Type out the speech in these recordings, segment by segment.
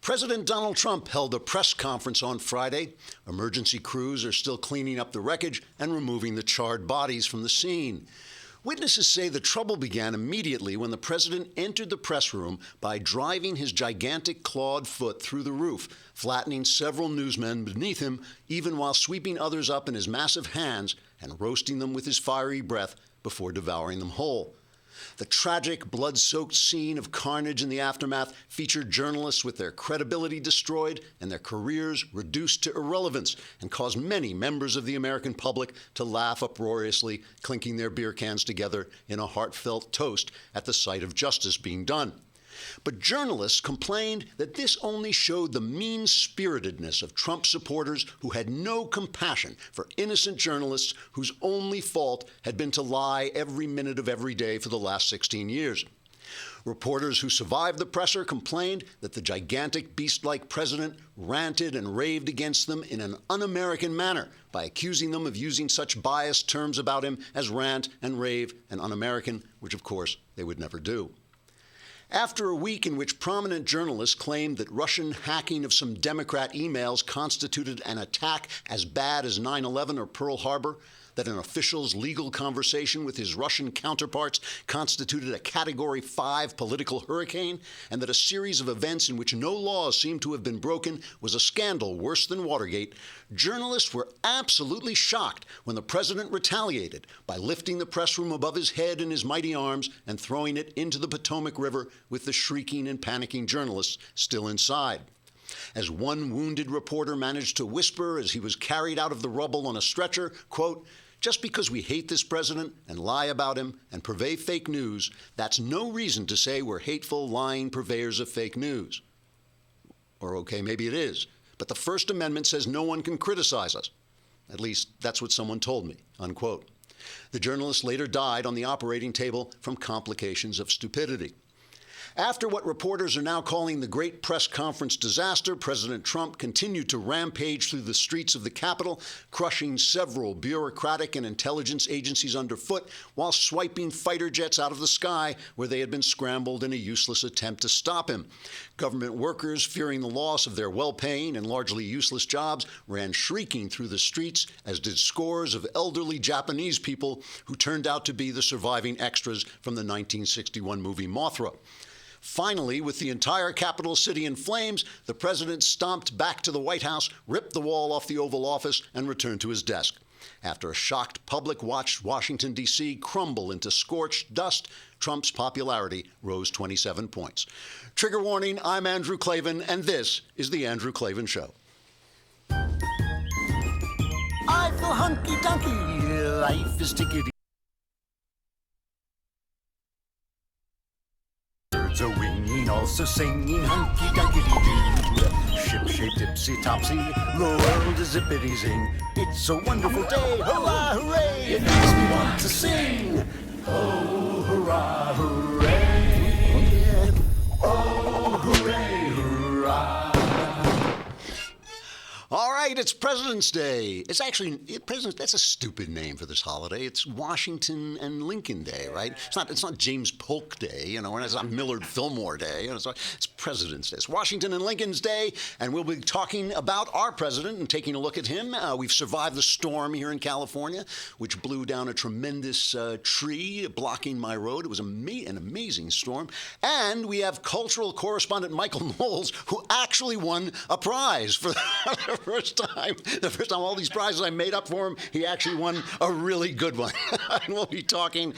President Donald Trump held a press conference on Friday. Emergency crews are still cleaning up the wreckage and removing the charred bodies from the scene. Witnesses say the trouble began immediately when the president entered the press room by driving his gigantic clawed foot through the roof, flattening several newsmen beneath him, even while sweeping others up in his massive hands and roasting them with his fiery breath before devouring them whole. The tragic, blood-soaked scene of carnage in the aftermath featured journalists with their credibility destroyed and their careers reduced to irrelevance, and caused many members of the American public to laugh uproariously, clinking their beer cans together in a heartfelt toast at the sight of justice being done. But journalists complained that this only showed the mean-spiritedness of Trump supporters who had no compassion for innocent journalists whose only fault had been to lie every minute of every day for the last 16 years. Reporters who survived the presser complained that the gigantic beast-like president ranted and raved against them in an un-American manner by accusing them of using such biased terms about him as rant and rave and un-American, which of course they would never do. After a week in which prominent journalists claimed that Russian hacking of some Democrat emails constituted an attack as bad as 9/11 or Pearl Harbor, that an official's legal conversation with his Russian counterparts constituted a Category 5 political hurricane, and that a series of events in which no laws seemed to have been broken was a scandal worse than Watergate, journalists were absolutely shocked when the president retaliated by lifting the press room above his head in his mighty arms and throwing it into the Potomac River with the shrieking and panicking journalists still inside. As one wounded reporter managed to whisper as he was carried out of the rubble on a stretcher, quote, "Just because we hate this president and lie about him and purvey fake news, that's no reason to say we're hateful, lying purveyors of fake news." Or, okay, maybe it is, but the First Amendment says no one can criticize us. At least that's what someone told me, unquote. The journalist later died on the operating table from complications of stupidity. After what reporters are now calling the Great Press Conference disaster, President Trump continued to rampage through the streets of the Capitol, crushing several bureaucratic and intelligence agencies underfoot while swiping fighter jets out of the sky where they had been scrambled in a useless attempt to stop him. Government workers, fearing the loss of their well-paying and largely useless jobs, ran shrieking through the streets, as did scores of elderly Japanese people who turned out to be the surviving extras from the 1961 movie Mothra. Finally, with the entire capital city in flames, the president stomped back to the White House, ripped the wall off the Oval Office, and returned to his desk. After a shocked public watched Washington, D.C. crumble into scorched dust, Trump's popularity rose 27 points. Trigger warning, I'm Andrew Klavan, and this is The Andrew Klavan Show. I feel hunky-dunky, life is tickety. Birds are winging, also singing hunky-dunky-doo. Ship-shaped, ipsy-topsy, the world is zippity-zing. It's a wonderful day, hurrah, hooray! It makes me want to sing. Oh, hurrah, hooray! Oh, hooray, hurrah! All right, it's President's Day. It's actually, that's a stupid name for this holiday. It's Washington and Lincoln Day, right? It's not James Polk Day, or it's not Millard Fillmore Day. It's President's Day. It's Washington and Lincoln's Day, and we'll be talking about our president and taking a look at him. We've survived the storm here in California, which blew down a tremendous tree blocking my road. It was an amazing storm. And we have cultural correspondent Michael Knowles, who actually won a prize for the first time all these prizes I made up for him, he actually won a really good one. And we'll be talking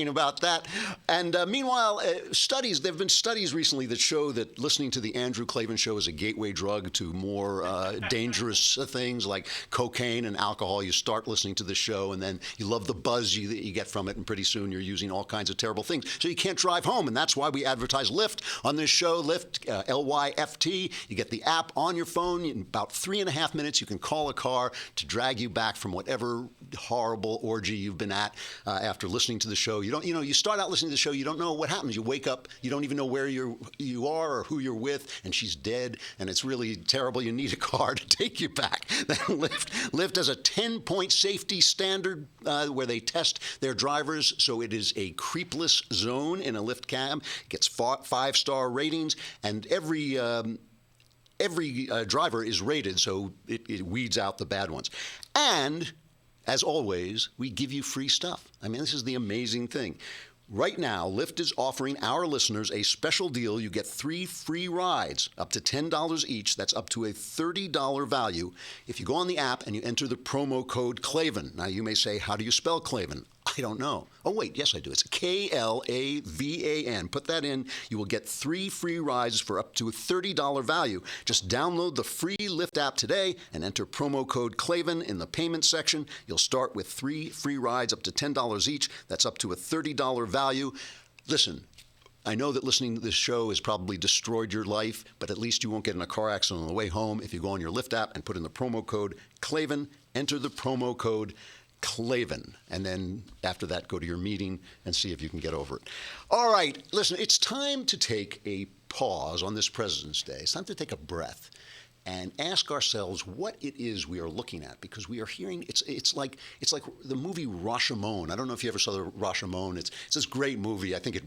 about that. And meanwhile, there have been studies recently that show that listening to the Andrew Klavan Show is a gateway drug to more dangerous things like cocaine and alcohol. You start listening to the show, and then you love the buzz that you get from it, and pretty soon you're using all kinds of terrible things. So you can't drive home, and that's why we advertise Lyft on this show. Lyft, L-Y-F-T. You get the app on your phone. In about 3.5 minutes, you can call a car to drag you back from whatever horrible orgy you've been at after listening to the show. You start out listening to the show, you don't know what happens. You wake up, you don't even know where you are or who you're with, and she's dead, and it's really terrible. You need a car to take you back. Then Lyft has a 10-point safety standard where they test their drivers, so it is a creepless zone in a Lyft cab. It gets 5-star ratings, and every every driver is rated, so it weeds out the bad ones. And as always, we give you free stuff. I mean, this is the amazing thing. Right now, Lyft is offering our listeners a special deal. You get 3 free rides, up to $10 each. That's up to a $30 value if you go on the app and you enter the promo code Klavan. Now, you may say, how do you spell Klavan? I don't know. Oh, wait, yes, I do. It's Klavan. Put that in. You will get 3 free rides for up to a $30 value. Just download the free Lyft app today and enter promo code Klavan in the payment section. You'll start with 3 free rides up to $10 each. That's up to a $30 value. Listen, I know that listening to this show has probably destroyed your life, but at least you won't get in a car accident on the way home if you go on your Lyft app and put in the promo code Klavan, enter the promo code Klavan, and then after that, go to your meeting and see if you can get over it. All right, listen, it's time to take a pause on this President's Day. It's time to take a breath and ask ourselves what it is we are looking at, because we are hearing it's like the movie Rashomon. I don't know if you ever saw the Rashomon. It's this great movie. I think it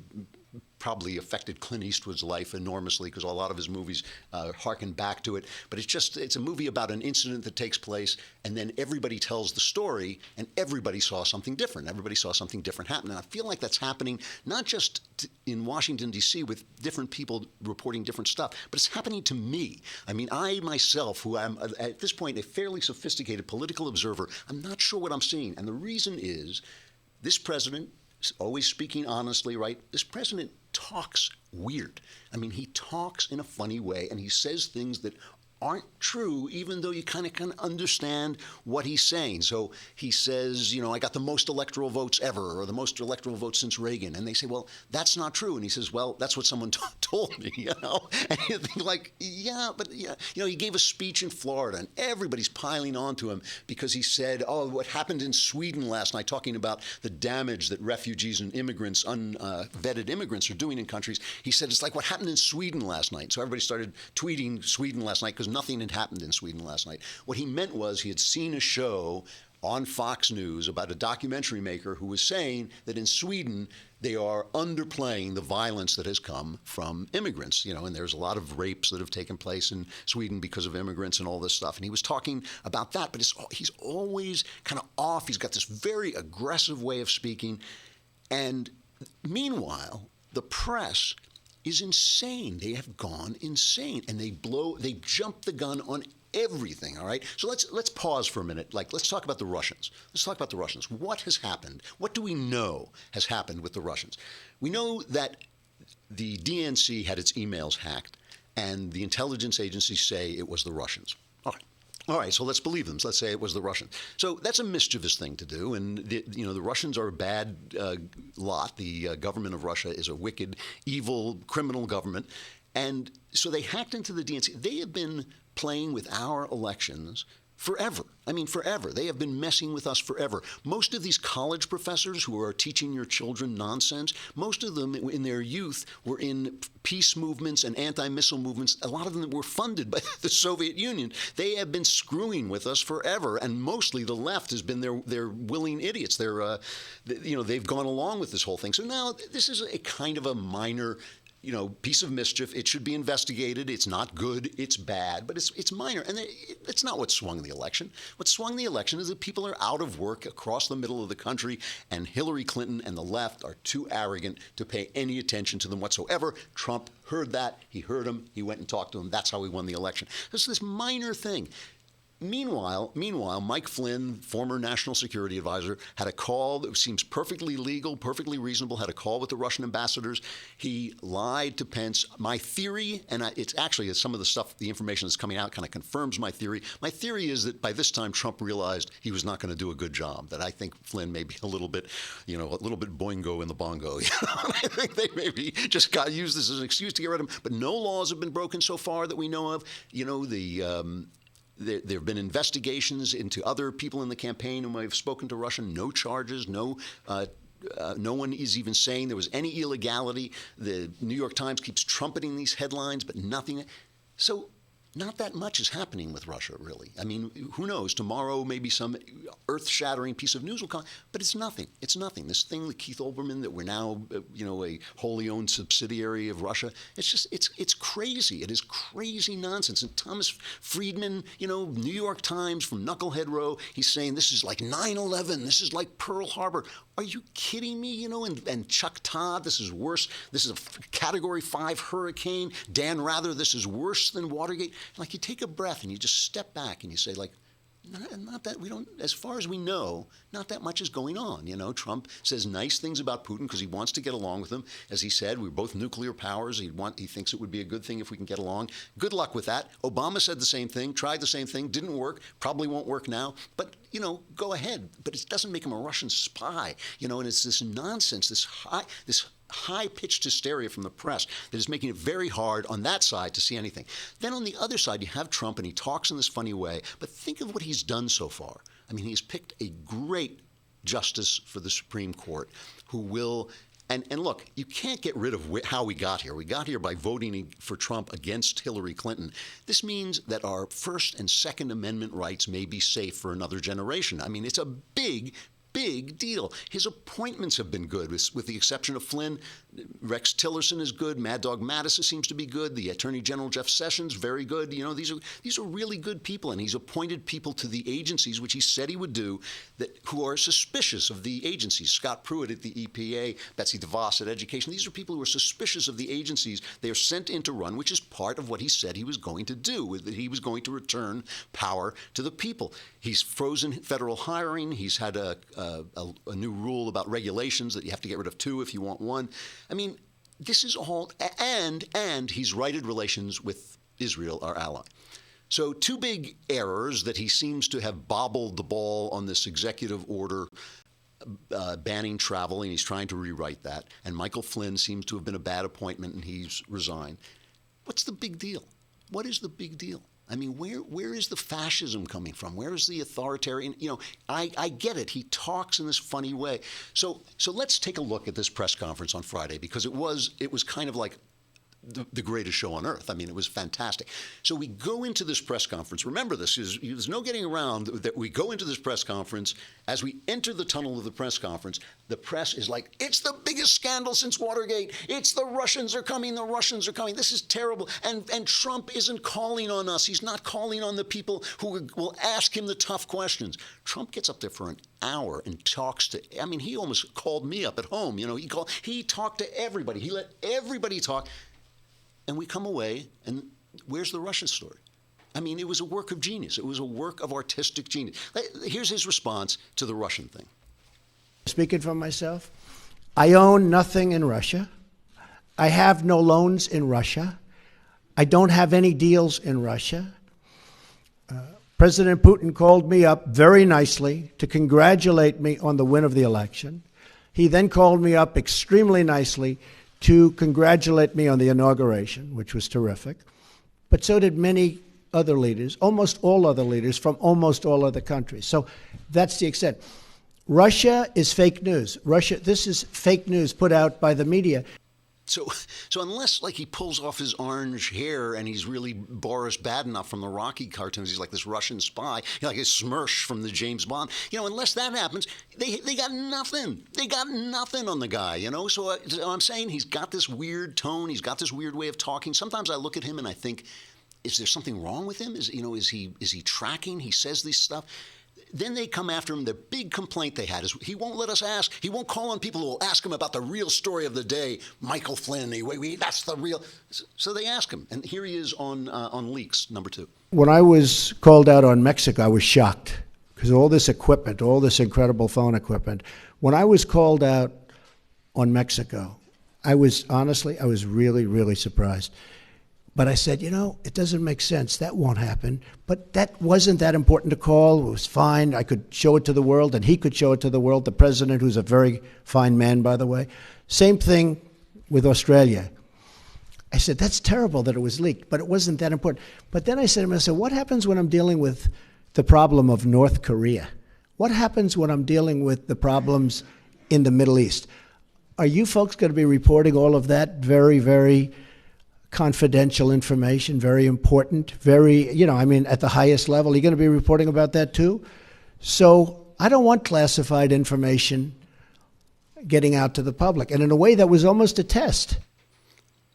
probably affected Clint Eastwood's life enormously because a lot of his movies harken back to it. But it's a movie about an incident that takes place, and then everybody tells the story, and everybody saw something different. Everybody saw something different happen. And I feel like that's happening not just in Washington, D.C. with different people reporting different stuff, but it's happening to me. I mean, I myself, who am at this point a fairly sophisticated political observer, I'm not sure what I'm seeing. And the reason is this president, always speaking honestly, right? This president talks weird. I mean, he talks in a funny way, and he says things that aren't true, even though you kind of can understand what he's saying. So he says, I got the most electoral votes ever, or the most electoral votes since Reagan. And they say, well, that's not true. And he says, well, that's what someone told me, And you think like, he gave a speech in Florida, and everybody's piling onto him because he said, what happened in Sweden last night, talking about the damage that refugees and immigrants, unvetted immigrants are doing in countries. He said, it's like what happened in Sweden last night. So everybody started tweeting Sweden last night because nothing had happened in Sweden last night. What he meant was he had seen a show on Fox News about a documentary maker who was saying that in Sweden they are underplaying the violence that has come from immigrants, and there's a lot of rapes that have taken place in Sweden because of immigrants and all this stuff. And he was talking about that, but he's always kind of off. He's got this very aggressive way of speaking. And meanwhile, the press is insane. They have gone insane, and they jump the gun on everything, all right? So let's pause for a minute. Let's talk about the Russians. Let's talk about the Russians. What has happened? What do we know has happened with the Russians? We know that the DNC had its emails hacked, and the intelligence agencies say it was the Russians. All right, so let's believe them. Let's say it was the Russians. So that's a mischievous thing to do, and the Russians are a bad lot. The government of Russia is a wicked, evil, criminal government, and so they hacked into the DNC. They have been playing with our elections forever. I mean, forever. They have been messing with us forever. Most of these college professors who are teaching your children nonsense, most of them in their youth were in peace movements and anti-missile movements. A lot of them were funded by the Soviet Union. They have been screwing with us forever, and mostly the left has been their willing idiots. They've gone along with this whole thing. So now this is a kind of a minor piece of mischief. It should be investigated. It's not good. It's bad, but it's minor. And it's not what swung the election. What swung the election is that people are out of work across the middle of the country, and Hillary Clinton and the left are too arrogant to pay any attention to them whatsoever. Trump heard that. He heard him. He went and talked to him. That's how he won the election. It's this minor thing. Meanwhile, Mike Flynn, former national security advisor, had a call that seems perfectly legal, perfectly reasonable, had a call with the Russian ambassadors. He lied to Pence. My theory, and it's actually some of the stuff, the information that's coming out kind of confirms my theory. My theory is that by this time Trump realized he was not going to do a good job, that I think Flynn may be a little bit boingo in the bongo. I think they maybe just used this as an excuse to get rid of him. But no laws have been broken so far that we know of. There have been investigations into other people in the campaign who might have spoken to Russia. No charges. No one is even saying there was any illegality. The New York Times keeps trumpeting these headlines, but nothing. So not that much is happening with Russia, really. I mean, who knows? Tomorrow, maybe some earth-shattering piece of news will come, but it's nothing. It's nothing. This thing that Keith Olbermann, that we're now, a wholly owned subsidiary of Russia, it's crazy. It is crazy nonsense. And Thomas Friedman, New York Times from Knucklehead Row, he's saying this is like 9/11. This is like Pearl Harbor. Are you kidding me? And Chuck Todd, this is worse. This is a Category 5 hurricane. Dan Rather, this is worse than Watergate. Like, you take a breath and you just step back and you say, like, not that we don't, as far as we know, not that much is going on. Trump says nice things about Putin because he wants to get along with him. As he said, we're both nuclear powers. He thinks it would be a good thing if we can get along. Good luck with that. Obama said the same thing, tried the same thing, didn't work, probably won't work now. But, go ahead. But it doesn't make him a Russian spy, and it's this nonsense, this high-pitched hysteria from the press that is making it very hard on that side to see anything. Then on the other side, you have Trump, and he talks in this funny way, but think of what he's done so far. I mean, he's picked a great justice for the Supreme Court who will, and look, you can't get rid of how we got here. We got here by voting for Trump against Hillary Clinton. This means that our First and Second Amendment rights may be safe for another generation. I mean, it's a big deal. His appointments have been good, with the exception of Flynn. Rex Tillerson is good. Mad Dog Mattis seems to be good. The Attorney General Jeff Sessions, very good. These are really good people, and he's appointed people to the agencies, which he said he would do, who are suspicious of the agencies. Scott Pruitt at the EPA, Betsy DeVos at Education. These are people who are suspicious of the agencies they are sent in to run, which is part of what he said he was going to do, that he was going to return power to the people. He's frozen federal hiring. He's had a new rule about regulations that you have to get rid of 2 if you want 1. I mean, this is all, and he's righted relations with Israel, our ally. So 2 big errors that he seems to have bobbled the ball on this executive order banning travel, and he's trying to rewrite that. And Michael Flynn seems to have been a bad appointment, and he's resigned. What's the big deal? What is the big deal? I mean, where is the fascism coming from? Where is the authoritarian? I get it. He talks in this funny way. So let's take a look at this press conference on Friday, because it was kind of like the greatest show on earth. I mean, it was fantastic. So we go into this press conference. Remember this, there's no getting around that we go into this press conference. As we enter the tunnel of the press conference, the press is like, it's the biggest scandal since Watergate. It's the Russians are coming. The Russians are coming. This is terrible. And Trump isn't calling on us. He's not calling on the people who will ask him the tough questions. Trump gets up there for an hour and talks to, I mean, he almost called me up at home. He talked to everybody. He let everybody talk. And we come away, and where's the Russia story? I mean, it was a work of genius. It was a work of artistic genius. Here's his response to the Russian thing. Speaking for myself, I own nothing in Russia. I have no loans in Russia. I don't have any deals in Russia. President Putin called me up very nicely to congratulate me on the win of the election. He then called me up extremely nicely to congratulate me on the inauguration, which was terrific. But so did many other leaders, almost all other leaders from almost all other countries. So that's the extent. Russia is fake news. This is fake news put out by the media. So unless, like, he pulls off his orange hair and he's really Boris Badenov from the Rocky cartoons, he's like this Russian spy, like a Smersh from the James Bond. Unless that happens, they got nothing. They got nothing on the guy. So I'm saying he's got this weird tone. He's got this weird way of talking. Sometimes I look at him and I think, is there something wrong with him? Is he tracking? He says this stuff. Then they come after him. The big complaint they had is he won't let us ask. He won't call on people who will ask him about the real story of the day, Michael Flynn. That's the real. So they ask him, and here he is on Leaks, number 2. When I was called out on Mexico, I was shocked because all this equipment, all this incredible phone equipment. When I was called out on Mexico, I was really, really surprised. But I said, it doesn't make sense. That won't happen. But that wasn't that important to call. It was fine. I could show it to the world, and he could show it to the world. The president, who's a very fine man, by the way. Same thing with Australia. I said, that's terrible that it was leaked, but it wasn't that important. But then I said to myself, what happens when I'm dealing with the problem of North Korea? What happens when I'm dealing with the problems in the Middle East? Are you folks going to be reporting all of that very, very confidential information, very important, very, I mean, at the highest level. You're going to be reporting about that too? So I don't want classified information getting out to the public. And in a way, that was almost a test.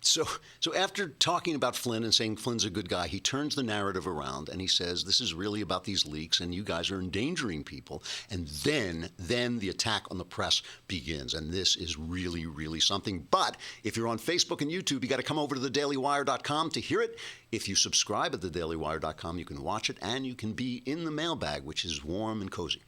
So after talking about Flynn and saying Flynn's a good guy, he turns the narrative around and he says, this is really about these leaks and you guys are endangering people. And then the attack on the press begins. And this is really, really something. But if you're on Facebook and YouTube, you got to come over to thedailywire.com to hear it. If you subscribe at thedailywire.com, you can watch it and you can be in the mailbag, which is warm and cozy.